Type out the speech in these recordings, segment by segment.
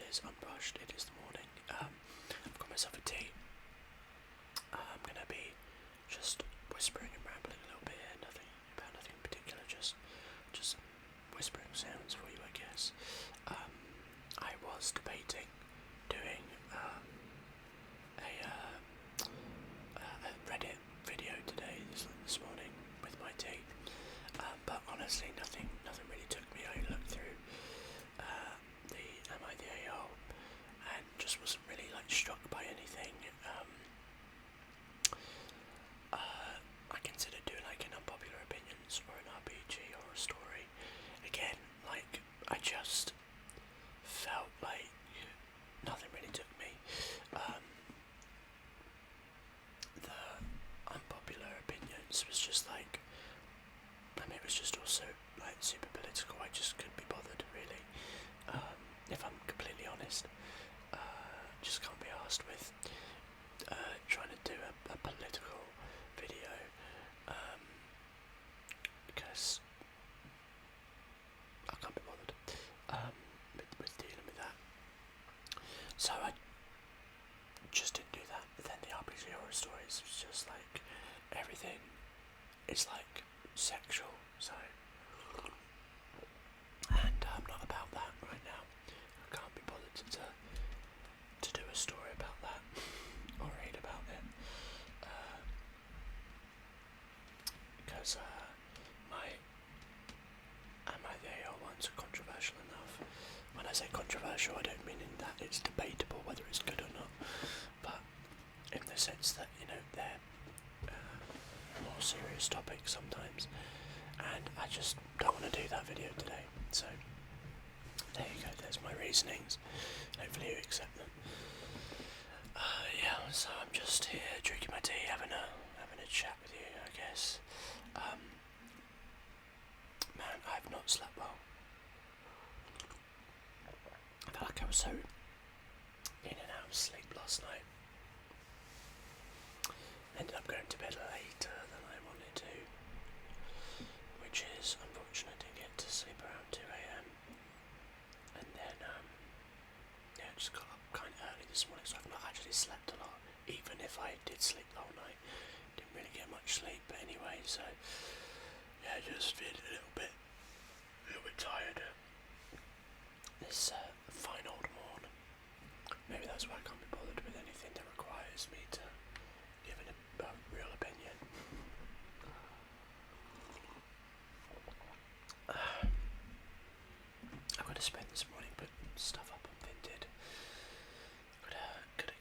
is unbrushed. It is the morning. I've got myself a tea. I'm gonna be just whispering and rambling a little bit here. Nothing in particular. Just whispering sounds for you, I guess. I was debating doing a Reddit video today, this morning, with my tea. But honestly, nothing really took me. I looked through the Am I the A-hole and just wasn't really struck by anything. I considered doing an unpopular opinions or an RPG or a story. Again, I just felt like nothing really took me. The unpopular opinions was just it was just also super political. I just couldn't be bothered, really. If I'm completely honest, just can't be arsed with trying to do a political video, because I can't be bothered with dealing with that. So I just didn't do that. But then the RPG horror stories was just everything is sexual, so, and I'm not about that right now. I can't be bothered to do a story about that or read about it, because my Am I the AO ones are controversial enough. When I say controversial, I don't mean in that it's debatable whether it's good or not, but in the sense that they're more serious topics sometimes, and I just don't want to do that video today. So there you go. There's my reasonings. Hopefully you accept them. Yeah. So I'm just here drinking my tea, having a chat with you, I guess. Man, I've not slept well. I felt like I was so in and out of sleep last night. Ended up going to bed later than I wanted to, which is unfortunate. I didn't get to sleep around 2 AM, and then just got up kind of early this morning, so I've not actually slept a lot. Even if I did sleep the whole night, didn't really get much sleep. But anyway, so yeah, just feeling a little bit tired. This fine old morn. Maybe that's why I can't be bothered with anything that requires me to give a real opinion. I've got to spend this morning putting stuff up on Vinted. Gotta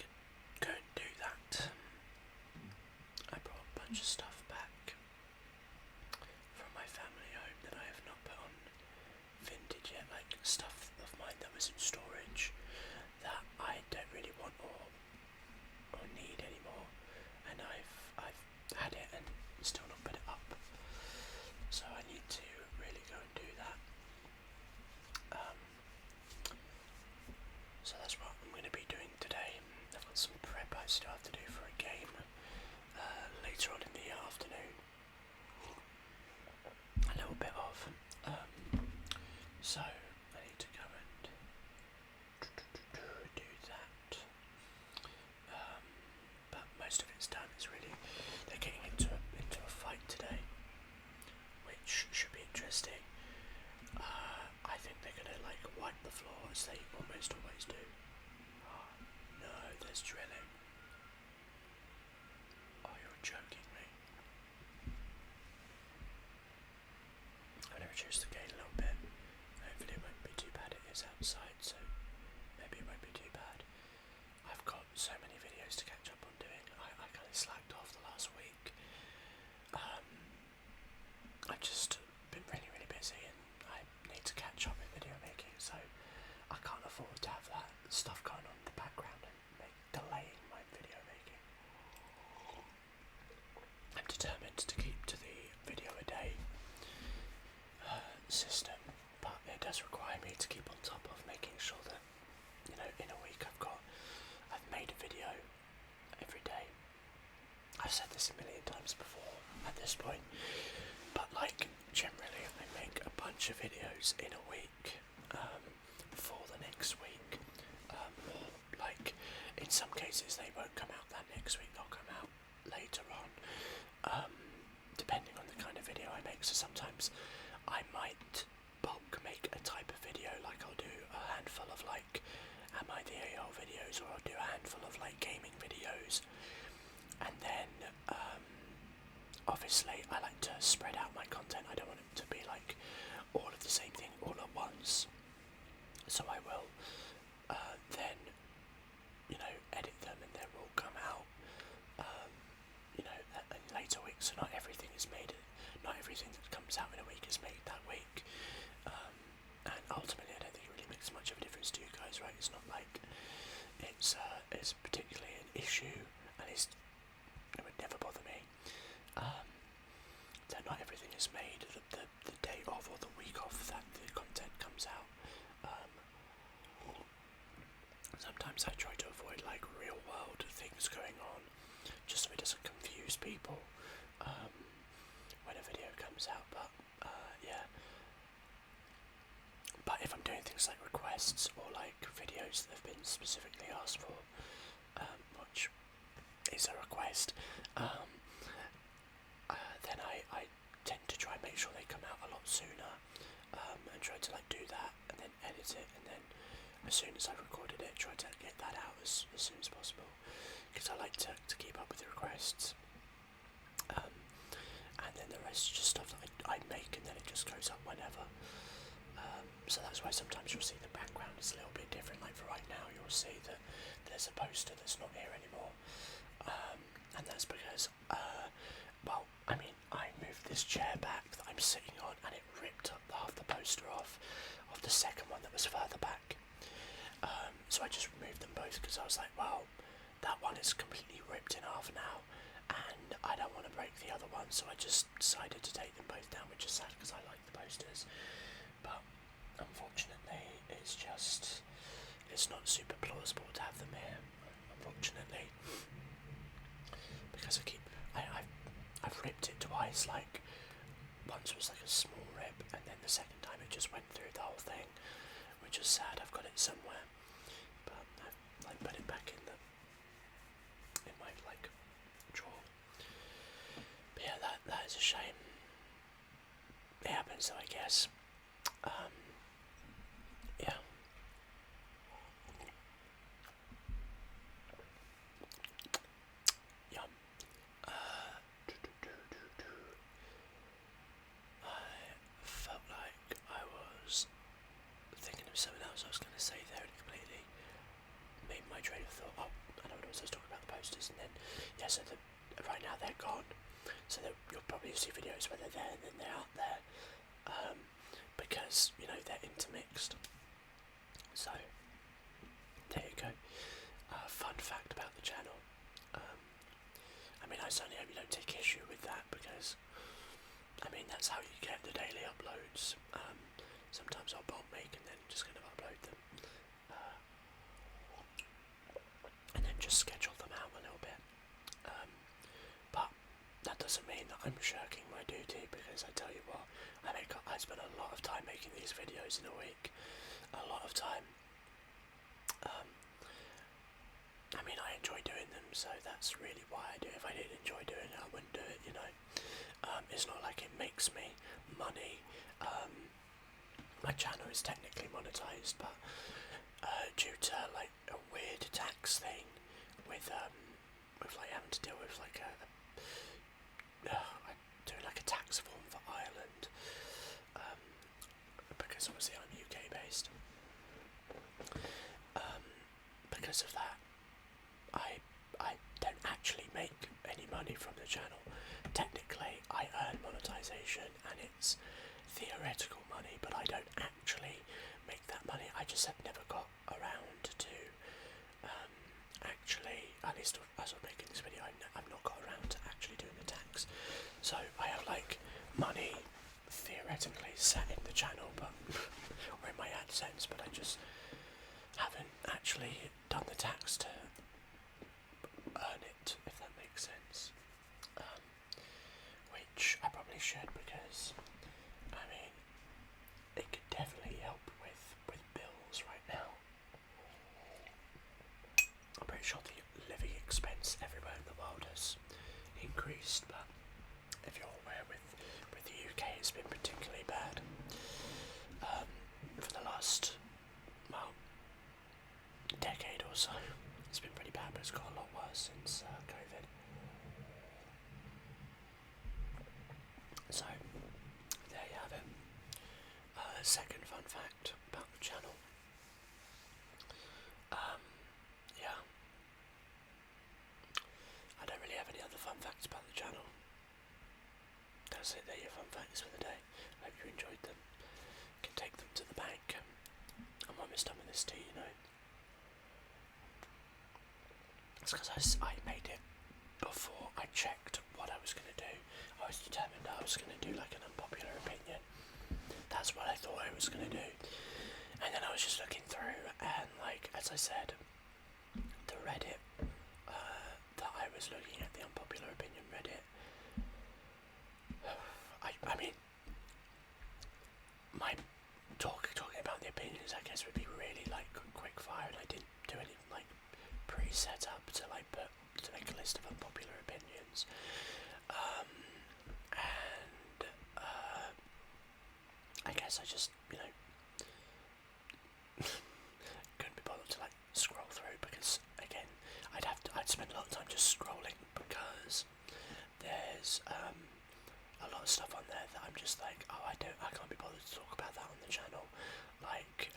go and do that. I brought a bunch of stuff back from my family home that I have not put on Vinted yet, stuff of mine that was in storage that I don't really want or need anymore, and I've had it and still not put it up, so I need to really go and do that. So that's what I'm going to be doing today. I've got some prep I still have to do for a game later on in the afternoon. A little bit of. So I need to go and do that. But most of it's done. It's really, they're getting into a fight today, which should be interesting. I think they're gonna wipe the floor as they almost always do. Oh, no, there's drilling. Oh, you're joking me. I'm gonna reduce the gain a little bit. Hopefully it won't be too bad. It is outside, so maybe it won't be too bad. I've got so many videos to catch up on doing. I kind of slacked off the last week. I've just been really, really busy, and I need to catch up with video making, so I can't afford to have that stuff going on in the background and delaying my video making. I'm determined to keep to the video a day system, but it does require me to keep on top of making sure that, in a week I've made a video every day. I've said this a million times before at this point, but generally I make a bunch of videos in a week for the next week, week. In some cases they won't come out that next week, they'll come out later on, depending on the kind of video I make. So sometimes I might bulk make a type of video, like I'll do a handful of like Am I the AL videos, or I'll do a handful of like gaming videos, and then obviously I like to spread out my content. I don't want it to be like all of the same thing all at once, so I will then edit them and they will come out in later weeks. So not everything is made, not everything that comes out in a week is made that week, and ultimately I don't think it really makes much of a difference to you guys, right? It's not like it's particularly an issue, and it would never bother me that not everything is made the day of or the week of that the content comes out. Sometimes I try to avoid like real world things going on, just so it doesn't confuse people when a video comes out. But yeah. But if I'm doing things like requests or like videos that have been specifically asked for, which is a request, then I tend to try and make sure they come out a lot sooner, and try to like do that and then edit it, and then as soon as I've recorded it, try to get that out as soon as possible, because I like to keep up with the requests. And then the rest is just stuff that I make, and then it just goes up whenever. So that's why sometimes you'll see the background is a little bit different. Like for right now, you'll see that there's a poster that's not here anymore, and that's because, well, I mean, I moved this chair back that I'm sitting on, and it ripped up half the poster off of the second one that was further back. So I just removed them both because I was like, well, that one is completely ripped in half now, and I don't want to break the other one, so I just decided to take them both down, which is sad because I like the posters. But unfortunately, it's not super plausible to have them here, unfortunately, because I've ripped it twice. Like once was like a small rip, and then the second time it just went through the whole thing, which is sad. I've got it somewhere, but I've like put it back in my like drawer. But yeah, that is a shame. It happens though, I guess. Yeah. Yum. I felt like I was thinking of something else I was going to say there, and completely made my train of thought. Oh, I know what I was talking about, the posters, and then yeah, so right now they're gone. So you'll probably see videos where they're there and then they're out there, because they're intermixed. So there you go. Fun fact about the channel. I mean, I certainly hope you don't take issue with that, because I mean that's how you get the daily uploads. Sometimes I'll bulk make and then just kind of upload them, and then just schedule them out a little bit. But that doesn't mean that I'm shirking my duty, because I tell you what, I spend a lot of time making these videos in a week. A lot of time. I mean, I enjoy doing them, so that's really why I do it. If I didn't enjoy doing it, I wouldn't do it, It's not like it makes me money. My channel is technically monetized, but due to like a weird tax thing with like having to deal with like doing like a tax form for Ireland, because obviously I'm UK based. Because of that, I don't actually make any money from the channel. Technically, I earn monetization, and it's theoretical money, but I don't actually make that money. I just have never got around to actually, at least as I'm making this video, I've not got around to actually doing the tax. So I have like money theoretically set in the channel, but or in my AdSense, but I just haven't actually done the tax to earn it, if that makes sense. Which I probably should, because I mean it could definitely help with bills right now. decreased, but if you're aware, with the UK, it's been particularly bad for the last, well, decade or so. It's been pretty bad, but it's got a lot worse since COVID. So, there you have it. Second fun fact about the channel. Yeah. I don't really have any other fun facts about the channel. That's it, they're your fun facts for the day. I hope you enjoyed them. You can take them to the bank. I'm almost done with this tea, you know. It's because I made it before I checked what I was going to do. I was determined I was going to do like an unpopular opinion. That's what I thought I was going to do. And then I was just looking through, and like, as I said, the Reddit that I was looking at, the unpopular opinion Reddit, I mean, my talking about the opinions, I guess, would be really like quick fire, and I didn't do any like pre-set up to like to make a list of unpopular opinions, and I guess I just, you know, couldn't be bothered to like scroll through, because again, I'd spend a lot of time just scrolling, because there's a lot of stuff on there that I'm just like, oh, I can't be bothered to talk about that on the channel, like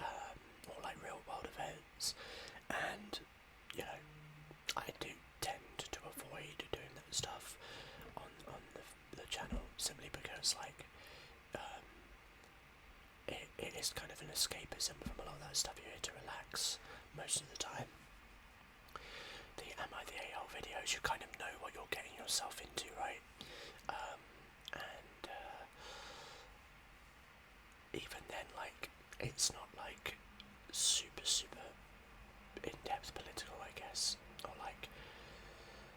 or like real world events, and you know, I do tend to avoid doing that stuff on the channel, simply because like it is kind of an escapism from a lot of that stuff. You're here to relax most of the time. The Am I the A-hole videos, you kind of know what you're getting yourself into, right? And even then, like, it's not like super in-depth political, I guess, or like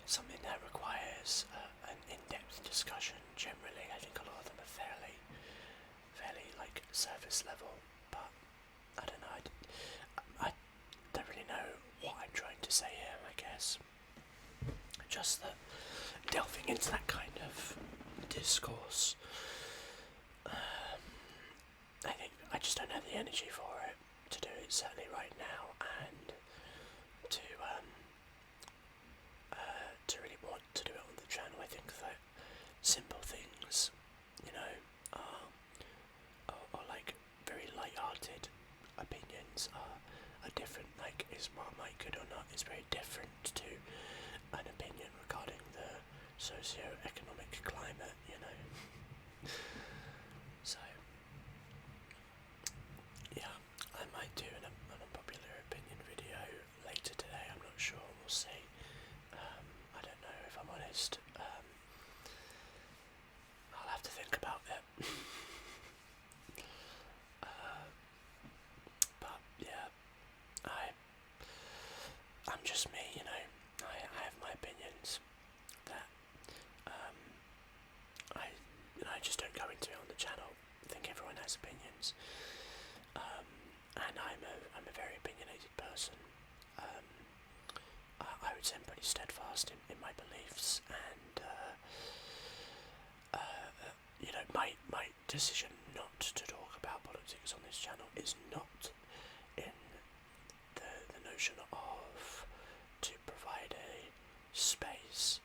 something that requires an in-depth discussion. Generally, I think a lot of them are fairly like surface level, but I don't know, I don't really know what I'm trying to say here, I guess. Just that delving into that kind of discourse, I think I just don't have the energy for it, to do it certainly right now, and to really want to do it on the channel. I think that simple things, you know, are like very light-hearted opinions are different. Like, is Marmite good or not is very different to an opinion regarding the socio-economic climate, you know. So yeah, I might do an unpopular opinion video later today, I'm not sure, we'll see. I don't know, if I'm honest. I'll have to think about it. But yeah, I'm just me, you know. I have my opinions that I just don't go into it on the channel. I think everyone has opinions, and I'm a very opinionated person. I would say I'm pretty steadfast in my beliefs, and you know, my decision not to talk about politics on this channel is not in the notion of to provide a space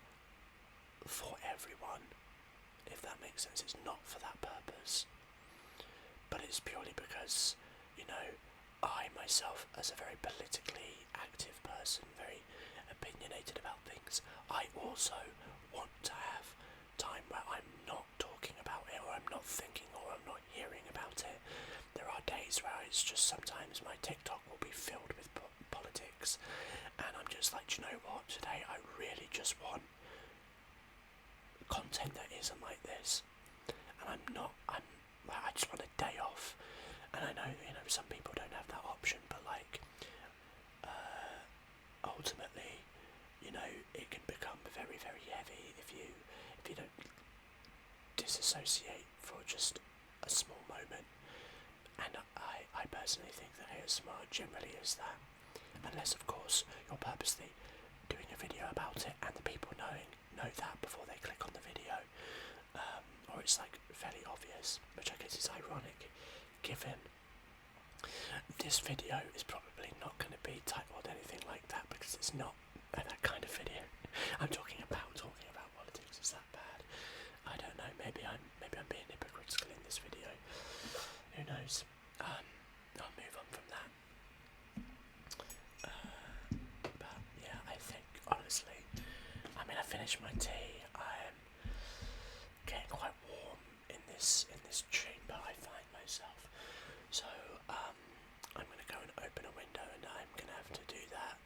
for everyone, if that makes sense. It's not for that purpose, but it's purely because, you know, I myself, as a very politically active person, very opinionated about things, I also want to have time where I'm not talking about it, or I'm not thinking, or I'm not hearing about it. There are days where it's just, sometimes my TikTok will be filled with politics, and I'm just like, do you know what, today I really just want content that isn't like this, and I just want a day off. And I know, you know, some people don't have that option, but like, ultimately, you know, it can become very, very heavy if you don't disassociate for just a small moment. And I personally think that ASMR generally is that, unless of course you're purposely doing a video about it and the people know that before they click on this, which I guess is ironic, given this video is probably not going to be titled anything like that, because it's not that kind of video. I'm talking about politics. Is that bad? I don't know. Maybe I'm being hypocritical in this video. Who knows? I'll move on from that. But yeah, I think honestly, I mean, I finished my tea. I'm getting quite warm in this chamber. I find myself. So I'm going to go and open a window, and I'm going to have to do that.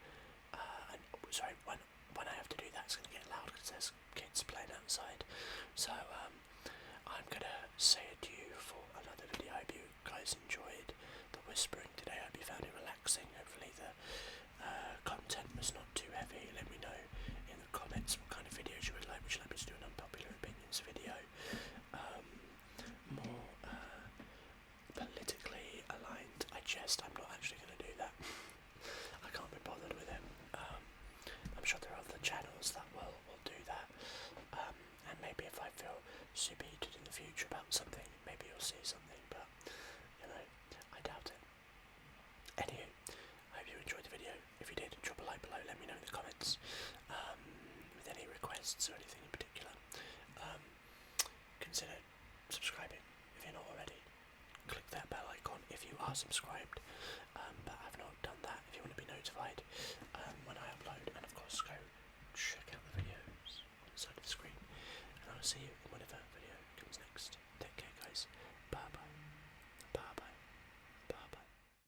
Sorry, when I have to do that, it's going to get loud because there's kids playing outside. So I'm going to say adieu for another video. I hope you guys enjoyed the whispering today. I hope you found it relaxing. Hopefully the content was not too heavy. Let me know in the comments what kind of videos you would like. Would you like me to do an unpopular opinions video? More politically aligned. I'm not actually going to do that. I can't be bothered with it. I'm sure there are other channels that will do that. And maybe if I feel super heated in the future about something, maybe you'll see something, but you know, I doubt it. Anywho, I hope you enjoyed the video. If you did, drop a like below, let me know in the comments with any requests or anything in particular. Consider subscribing if you're not already. Click that bell icon if you are subscribed, but have not done that. If you want to be notified when I upload, and of course go check out the videos on the side of the screen, and I'll see you in whatever video comes next.